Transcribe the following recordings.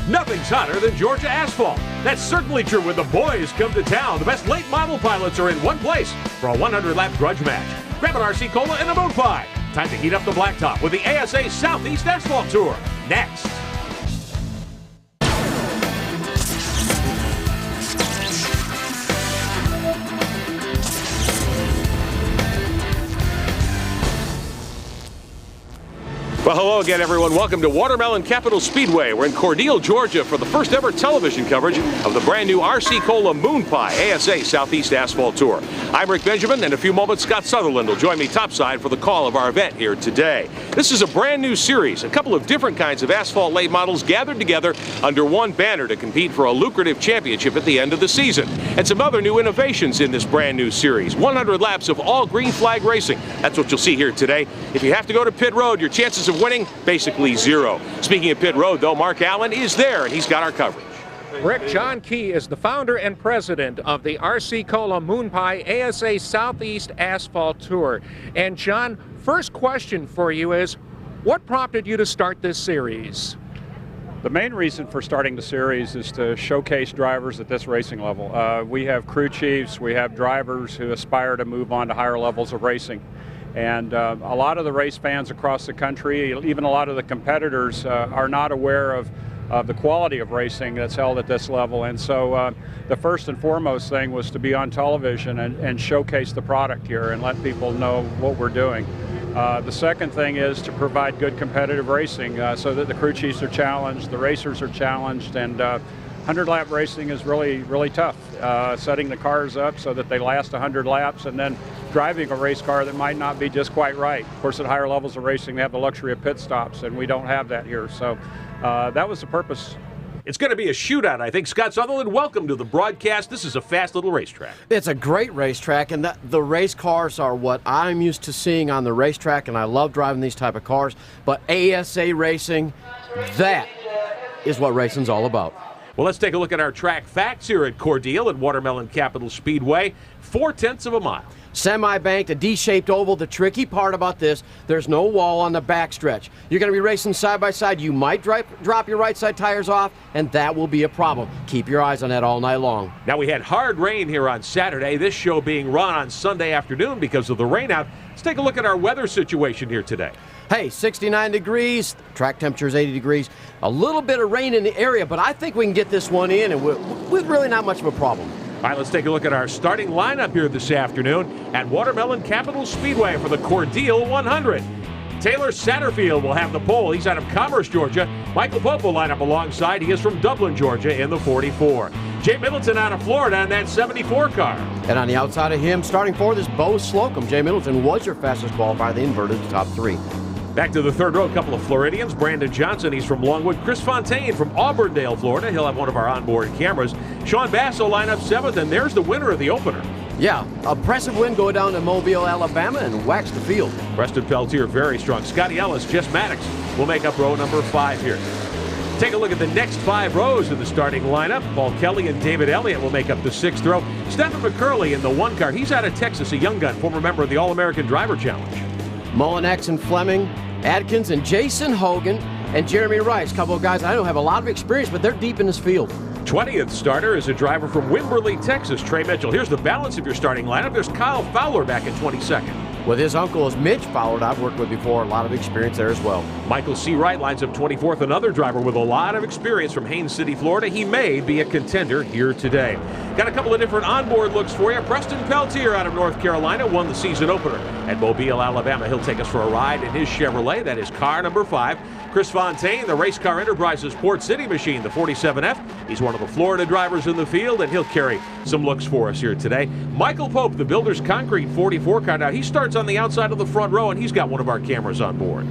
Nothing's hotter than Georgia asphalt. That's certainly true when the boys come to town. The best late model pilots are in one place for a 100-lap grudge match. Grab an RC Cola and a Moonpie. Time to heat up the blacktop with the ASA Southeast Asphalt Tour. Next. Well, hello again, everyone. Welcome to Watermelon Capital Speedway. We're in Cordele, Georgia for the first ever television coverage of the brand new RC Cola Moonpie ASA Southeast Asphalt Tour. I'm Rick Benjamin. In a few moments, Scott Sutherland will join me topside for the call of our event here today. This is a brand new series, a couple of different kinds of asphalt late models gathered together under one banner to compete for a lucrative championship at the end of the season. And some other new innovations in this brand new series. 100 laps of all green flag racing. That's what you'll see here today. If you have to go to pit road, your chances of winning, basically zero. Speaking of pit road, though, Mark Allen is there, and he's got our coverage. Rick, John Key is the founder and president of the RC Cola Moonpie ASA Southeast Asphalt Tour. And John, first question for you is, what prompted you to start this series? The main reason for starting the series is to showcase drivers at this racing level. We have crew chiefs, we have drivers who aspire to move on to higher levels of racing. And a lot of the race fans across the country, even a lot of the competitors, are not aware of the quality of racing that's held at this level. And so the first and foremost thing was to be on television and showcase the product here and let people know what we're doing. The second thing is to provide good competitive racing so that the crew chiefs are challenged, the racers are challenged, and 100-lap racing is really tough. Setting the cars up so that they last 100 laps and then driving a race car that might not be just quite right. Of course, at higher levels of racing, they have the luxury of pit stops, and we don't have that here. So that was the purpose. It's going to be a shootout, I think. Scott Sutherland, welcome to the broadcast. This is a fast little racetrack. It's a great racetrack, and the race cars are what I'm used to seeing on the racetrack, and I love driving these type of cars. But ASA racing, that is what racing's all about. Well, let's take a look at our track facts here at Cordele at Watermelon Capital Speedway. 0.4 of a mile. Semi-banked, a D-shaped oval. The tricky part about this, there's no wall on the backstretch. You're going to be racing side by side. You might drop your right side tires off, and that will be a problem. Keep your eyes on that all night long. Now, we had hard rain here on Saturday. This show being run on Sunday afternoon because of the rain out. Let's take a look at our weather situation here today. Hey, 69 degrees, track temperature is 80 degrees. A little bit of rain in the area, but I think we can get this one in and with really not much of a problem. All right, let's take a look at our starting lineup here this afternoon at Watermelon Capital Speedway for the Cordele 100. Taylor Satterfield will have the pole. He's out of Commerce, Georgia. Michael Pope will line up alongside. He is from Dublin, Georgia in the 44. Jay Middleton out of Florida in that 74 car. And on the outside of him, starting fourth is Bo Slocum. Jay Middleton was your fastest qualifier, the inverted top three. Back to the third row, a couple of Floridians. Brandon Johnson, he's from Longwood. Chris Fontaine from Auburndale, Florida. He'll have one of our onboard cameras. Sean Bass will line up seventh, and there's the winner of the opener. Yeah, impressive win going down to Mobile, Alabama, and wax the field. Preston Peltier, very strong. Scotty Ellis, Jess Maddox will make up row number 5 here. Take a look at the next 5 rows in the starting lineup. Paul Kelly and David Elliott will make up the 6th row. Stephen McCurley in the 1 car. He's out of Texas, a young gun, former member of the All-American Driver Challenge. Mullinex and Fleming, Adkins and Jason Hogan, and Jeremy Rice. A couple of guys I know have a lot of experience, but they're deep in this field. 20th starter is a driver from Wimberley, Texas, Trey Mitchell. Here's the balance of your starting lineup. There's Kyle Fowler back in 22nd. With his uncle is Mitch Fowler, I've worked with before, a lot of experience there as well. Michael C. Wright lines up 24th, another driver with a lot of experience from Haines City, Florida. He may be a contender here today. Got a couple of different onboard looks for you. Preston Peltier out of North Carolina won the season opener at Mobile, Alabama. He'll take us for a ride in his Chevrolet. That is car number 5. Chris Fontaine, the Race Car Enterprises Port City machine, the 47F. He's one of the Florida drivers in the field, and he'll carry some looks for us here today. Michael Pope, the Builders Concrete 44 car. Now, he starts on the outside of the front row, and he's got one of our cameras on board.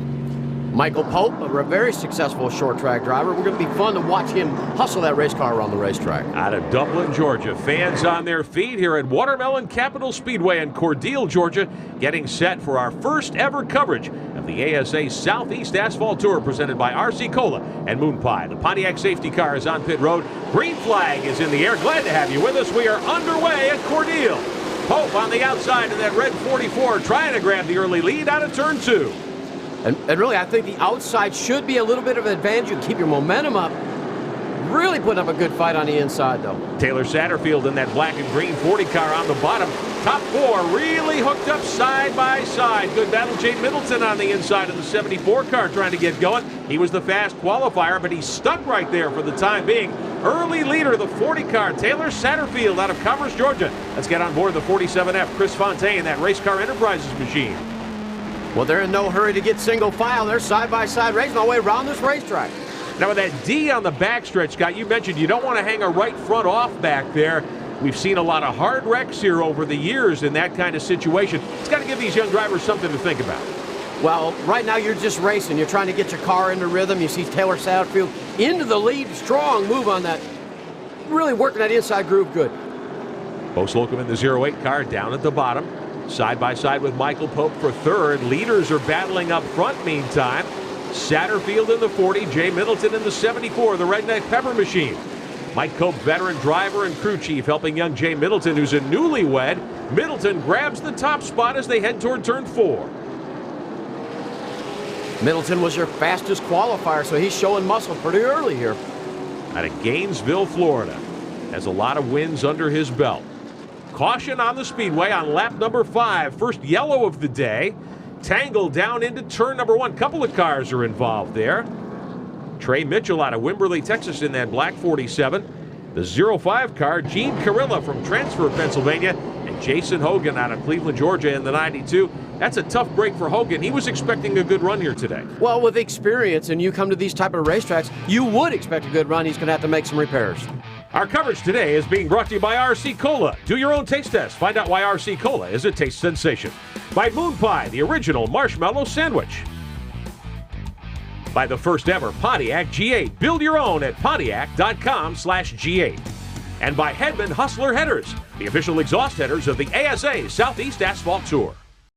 Michael Pope, a very successful short track driver. We're going to be fun to watch him hustle that race car around the racetrack. Out of Dublin, Georgia. Fans on their feet here at Watermelon Capital Speedway in Cordele, Georgia, getting set for our first ever coverage of the ASA Southeast Asphalt Tour presented by RC Cola and Moonpie. The Pontiac safety car is on pit road. Green flag is in the air. Glad to have you with us. We are underway at Cordele. Pope on the outside in that red 44 trying to grab the early lead out of turn 2. And really, I think the outside should be a little bit of an advantage. You keep your momentum up. Really putting up a good fight on the inside, though. Taylor Satterfield in that black and green 40 car on the bottom. Top four really hooked up side by side. Good battle. Jay Middleton on the inside of the 74 car trying to get going. He was the fast qualifier, but he's stuck right there for the time being. Early leader of the 40 car, Taylor Satterfield out of Commerce, Georgia. Let's get on board the 47F. Chris Fontaine, that Race Car Enterprises machine. Well, they're in no hurry to get single file. They're side by side racing all the way around this racetrack. Now with that D on the backstretch, Scott, you mentioned you don't want to hang a right front off back there. We've seen a lot of hard wrecks here over the years in that kind of situation. It's got to give these young drivers something to think about. Well, right now you're just racing. You're trying to get your car into rhythm. You see Taylor Satterfield into the lead. Strong move on that. Really working that inside groove good. Bo Slocum in the 08 car down at the bottom. Side by side with Michael Pope for third. Leaders are battling up front meantime. Satterfield in the 40, Jay Middleton in the 74, the Redneck Pepper Machine. Mike Cope, veteran driver and crew chief, helping young Jay Middleton, who's a newlywed. Middleton grabs the top spot as they head toward turn 4. Middleton was your fastest qualifier, so he's showing muscle pretty early here. Out of Gainesville, Florida. Has a lot of wins under his belt. Caution on the speedway on lap number 5. First yellow of the day. Tangled down into turn number 1. Couple of cars are involved there. Trey Mitchell out of Wimberley, Texas in that black 47. The 05 car, Gene Carilla from Transfer, Pennsylvania. And Jason Hogan out of Cleveland, Georgia in the 92. That's a tough break for Hogan. He was expecting a good run here today. Well, with experience and you come to these type of racetracks, you would expect a good run. He's going to have to make some repairs. Our coverage today is being brought to you by RC Cola. Do your own taste test. Find out why RC Cola is a taste sensation. By Moonpie, the original marshmallow sandwich. By the first ever Pontiac G8. Build your own at Pontiac.com/G8. And by Hedman Hustler Headers, the official exhaust headers of the ASA Southeast Asphalt Tour.